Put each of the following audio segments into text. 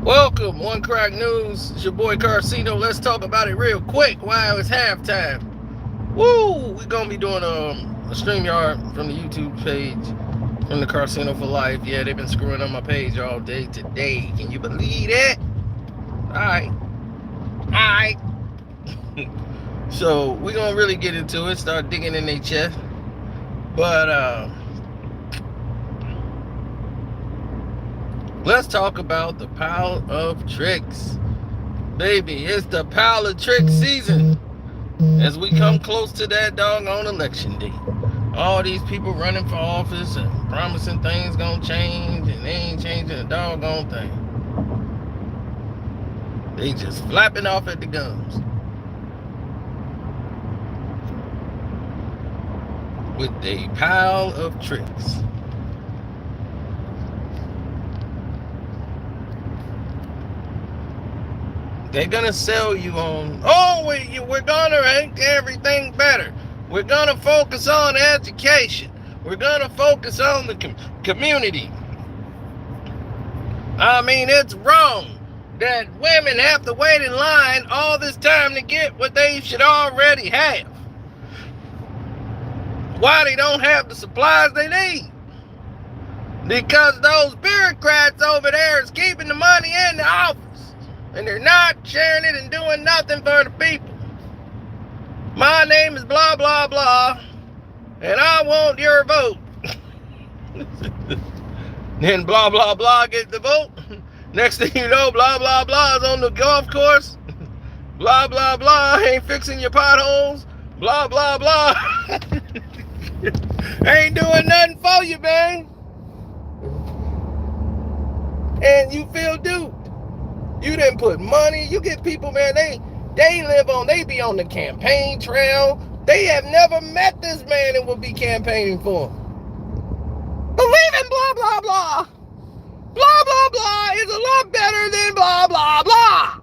Welcome, One Crack News. It's your boy Carcino. Let's talk about it real quick while it's halftime. Woo! We're gonna be doing a StreamYard from the YouTube page from the Carcino for Life. Yeah, they've been screwing on my page all day today. Can you believe that? Alright. Alright. So we're gonna really get into it, start digging in their chest. But let's talk about the pile of tricks. Baby, it's the pile of tricks season. As we come close to that doggone election day. All these people running for office and promising things gonna change, and they ain't changing a doggone thing. They just flapping off at the gums. With a pile of tricks. They're gonna sell you on, we're gonna make everything better. We're gonna focus on education. We're gonna focus on the community. I mean, it's wrong that women have to wait in line all this time to get what they should already have. Why they don't have the supplies they need? Because those bureaucrats over there is keeping the money in the office. And they're not sharing it and doing nothing for the people. My name is blah, blah, blah. And I want your vote. Then blah, blah, blah gets the vote. Next thing you know, blah, blah, blah is on the golf course. Blah, blah, blah ain't fixing your potholes. Blah, blah, blah. Ain't doing nothing for you, man. And you feel duped. You didn't put money. You get people, man, they be on the campaign trail. They have never met this man and will be campaigning for him. Believe in blah, blah, blah. Blah, blah, blah is a lot better than blah, blah, blah.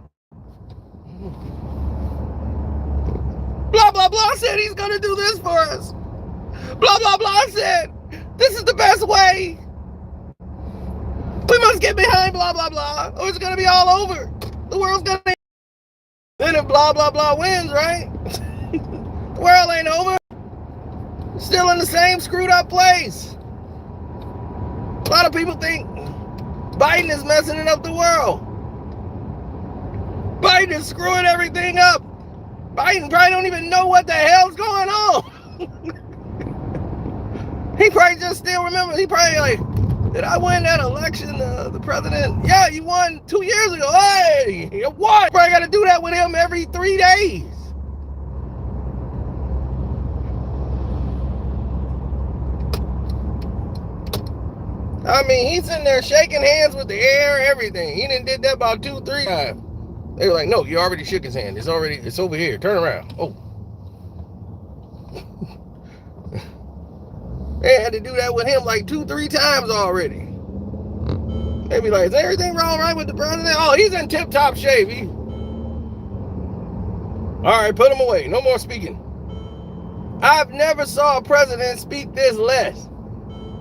Blah, blah, blah said he's going to do this for us. Blah, blah, blah said this is the best way. We must get behind blah, blah, blah, or it's going to be all over. The world's going to... Then if blah, blah, blah wins, right? The world ain't over. Still in the same screwed up place. A lot of people think Biden is messing it up the world. Biden is screwing everything up. Biden probably don't even know what the hell's going on. He probably just still remember. He probably like... Did I win that election, the president? Yeah, you won 2 years ago. Hey, you won. Probably got to do that with him every 3 days. I mean, he's in there shaking hands with the air, everything. He done did that about 2-3 times. They were like, no, you already shook his hand. It's over here. Turn around. Oh. They had to do that with him like 2-3 times already. They be like, is everything wrong right with the president? Oh, he's in tip-top shape. All right, put him away. No more speaking. I've never saw a president speak this less.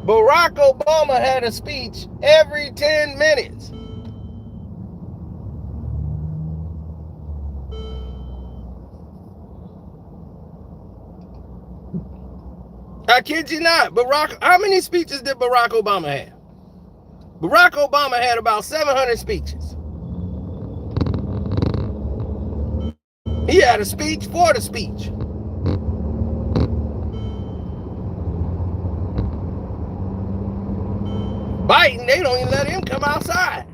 Barack Obama had a speech every 10 minutes. I kid you not. How many speeches did Barack Obama have? Barack Obama had about 700 speeches. He had a speech for the speech. Biden, they don't even let him come outside.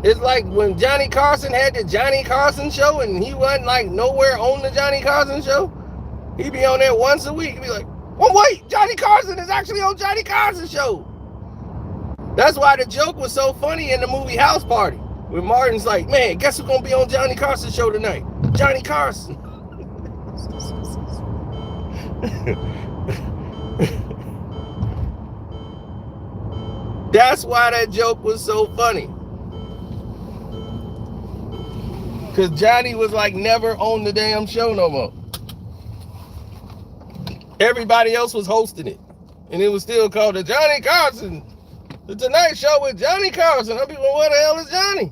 It's like when Johnny Carson had the Johnny Carson show and he wasn't like nowhere on the Johnny Carson show. He'd be on there once a week. He'd be like, well, wait, Johnny Carson is actually on Johnny Carson show. That's why the joke was so funny in the movie House Party. When Martin's like, man, guess who's going to be on Johnny Carson show tonight? Johnny Carson. That's why that joke was so funny. Because Johnny was like never on the damn show no more. Everybody else was hosting it. And it was still called the Johnny Carson, the Tonight Show with Johnny Carson. I'm like, well, where the hell is Johnny?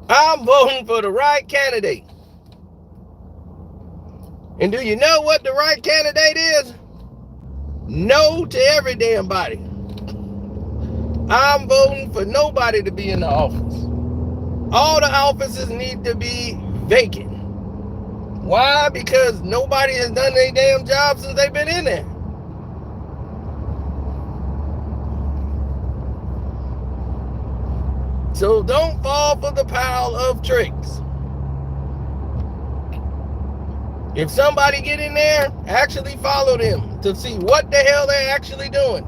I'm voting for the right candidate. And do you know what the right candidate is? No to every damn body. I'm voting for nobody to be in the office. All the offices need to be vacant. Why? Because nobody has done their damn job since they've been in there. So don't fall for the pile of tricks. If somebody get in there, actually follow them to see what the hell they're actually doing.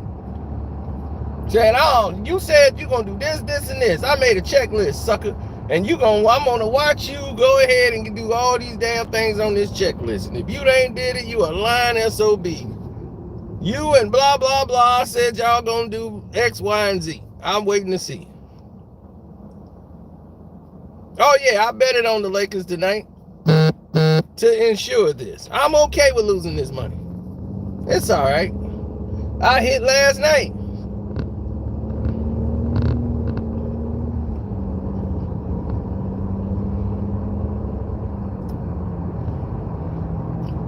Saying, oh, you said you're going to do this, this, and this. I made a checklist, sucker. And I'm going to watch you go ahead and do all these damn things on this checklist. And if you ain't did it, you a lying SOB. You and blah, blah, blah said y'all going to do X, Y, and Z. I'm waiting to see. Oh, yeah, I bet it on the Lakers tonight to ensure this. I'm okay with losing this money. It's all right. I hit last night.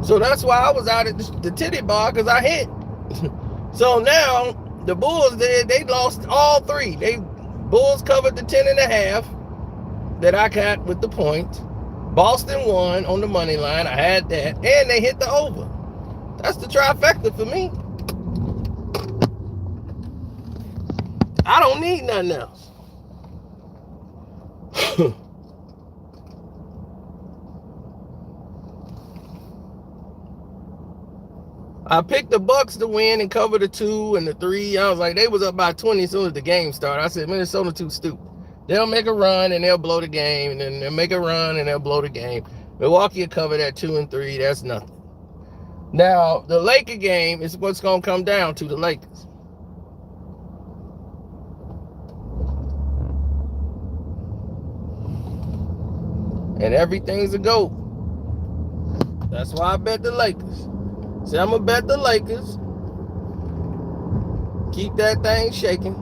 So that's why I was out at the titty bar, because I hit. So now the Bulls, they lost all three. Bulls covered the 10.5 that I got with the point. Boston won on the money line. I had that. And they hit the over. That's the trifecta for me. I don't need nothing else. I picked the Bucks to win and cover the 2 and the 3. I was like, they was up by 20 as soon as the game started. I said, Minnesota too stupid. They'll make a run and they'll blow the game, and then they'll make a run and they'll blow the game. Milwaukee will cover that 2 and 3. That's nothing. Now, the Laker game is what's going to come down to the Lakers. And everything's a go. That's why I bet the Lakers. See, I'm going to bet the Lakers. Keep that thing shaking.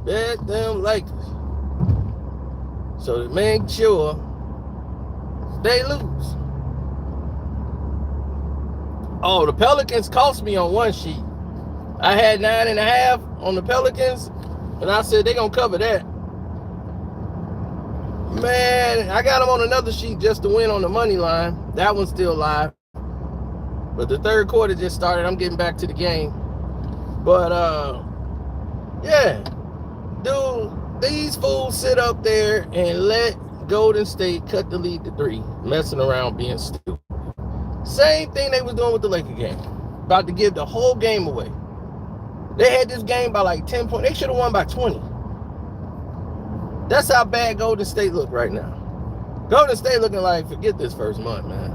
Bet them Lakers. So to make sure they lose. Oh, the Pelicans cost me on one sheet. I had 9.5 on the Pelicans, and I said they're going to cover that. Man, I got them on another sheet just to win on the money line. That one's still live. But the third quarter just started. I'm getting back to the game. But, yeah. Dude, these fools sit up there and let Golden State cut the lead to 3, messing around being stupid. Same thing they was doing with the Laker game. About to give the whole game away. They had this game by like 10 points. They should have won by 20. That's how bad Golden State look right now. Golden State looking like, forget this first month, man.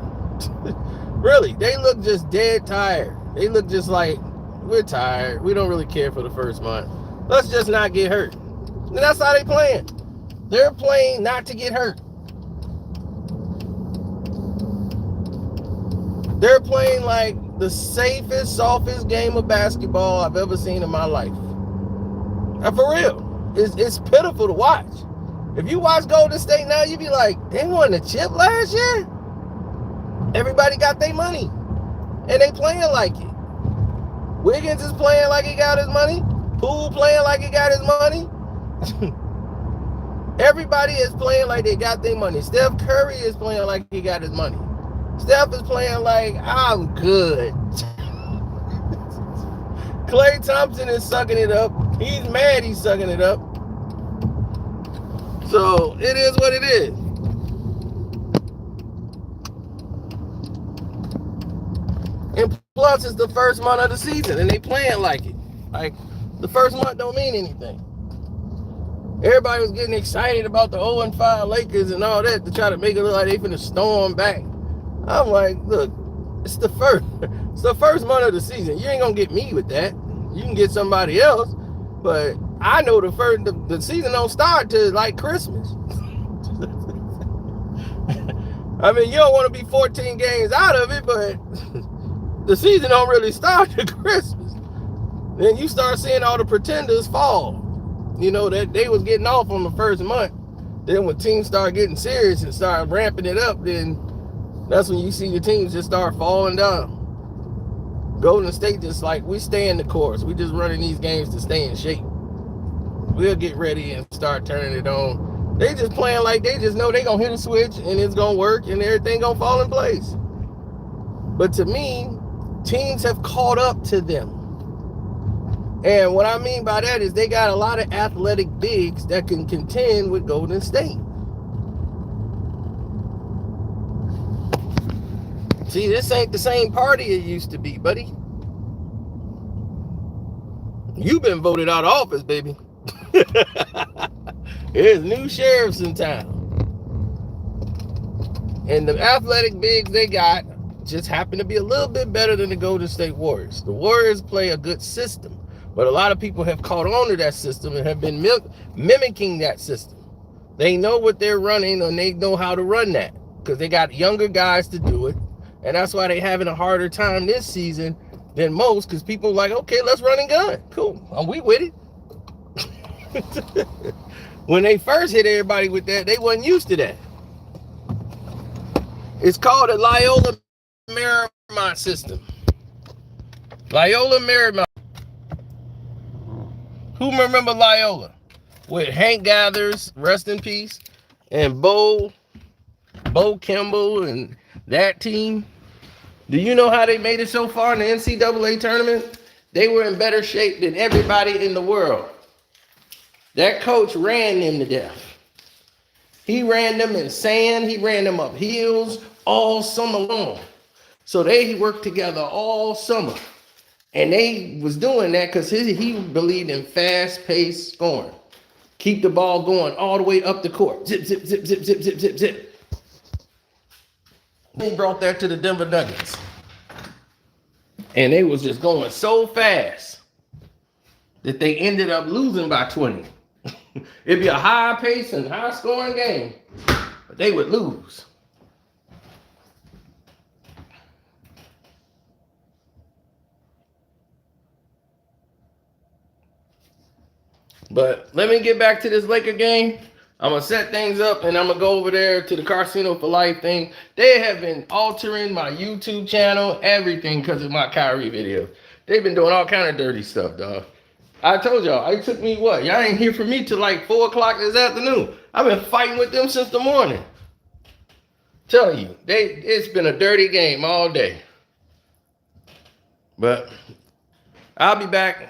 Really, they look just dead tired. They look just like, we're tired. We don't really care for the first month. Let's just not get hurt. And that's how they playing. They're playing not to get hurt. They're playing like the safest, softest game of basketball I've ever seen in my life. And for real. It's pitiful to watch. If you watch Golden State now, you be like, they won the chip last year? Everybody got their money. And they playing like it. Wiggins is playing like he got his money. Poole playing like he got his money. Everybody is playing like they got their money. Steph Curry is playing like he got his money. Steph is playing like, I'm good. Klay Thompson is sucking it up. He's mad he's sucking it up. So, it is what it is. And plus, it's the first month of the season, and they playing like it. Like, the first month don't mean anything. Everybody was getting excited about the 0-5 Lakers and all that to try to make it look like they finna storm back. I'm like, look, it's the first month of the season. You ain't gonna get me with that. You can get somebody else, but I know the season don't start till like Christmas. I mean, you don't want to be 14 games out of it, but the season don't really start till Christmas. Then you start seeing all the pretenders fall. You know, that they was getting off on the first month. Then when teams start getting serious and start ramping it up, then that's when you see the teams just start falling down. Golden State just like, we stay in the course. We just running these games to stay in shape. We'll get ready and start turning it on. They just playing like they just know they gonna hit a switch and it's gonna work and everything gonna fall in place. But to me, teams have caught up to them. And what I mean by that is they got a lot of athletic bigs that can contend with Golden State. See, this ain't the same party it used to be, buddy. You've been voted out of office, baby. There's new sheriffs in town. And the athletic bigs they got just happen to be a little bit better than the Golden State Warriors. The Warriors play a good system, but a lot of people have caught on to that system and have been mimicking that system. They know what they're running and they know how to run that because they got younger guys to do it. And that's why they're having a harder time this season than most, because people are like, okay, let's run and gun. Cool. Are we with it? When they first hit everybody with that, they wasn't used to that. It's called a Loyola Marymount system. Loyola Marymount. Who remember Loyola? With Hank Gathers, rest in peace, and Bo Kimball and that team. Do you know how they made it so far in the NCAA tournament? They were in better shape than everybody in the world. That coach ran them to death. He ran them in sand. He ran them up hills all summer long. So they worked together all summer. And they was doing that because he believed in fast-paced scoring. Keep the ball going all the way up the court. Zip, zip, zip, zip, zip, zip, zip, zip. They brought that to the Denver Nuggets. And they was just going so fast that they ended up losing by 20. It'd be a high pace and high scoring game, but they would lose. But let me get back to this Laker game. I'm going to set things up and I'm going to go over there to the Casino for Life thing. They have been altering my YouTube channel, everything because of my Kyrie video. They've been doing all kind of dirty stuff, dog. I told y'all, it took me what? Y'all ain't hear from me till like 4 o'clock this afternoon. I've been fighting with them since the morning. Tell you, it's been a dirty game all day. But I'll be back.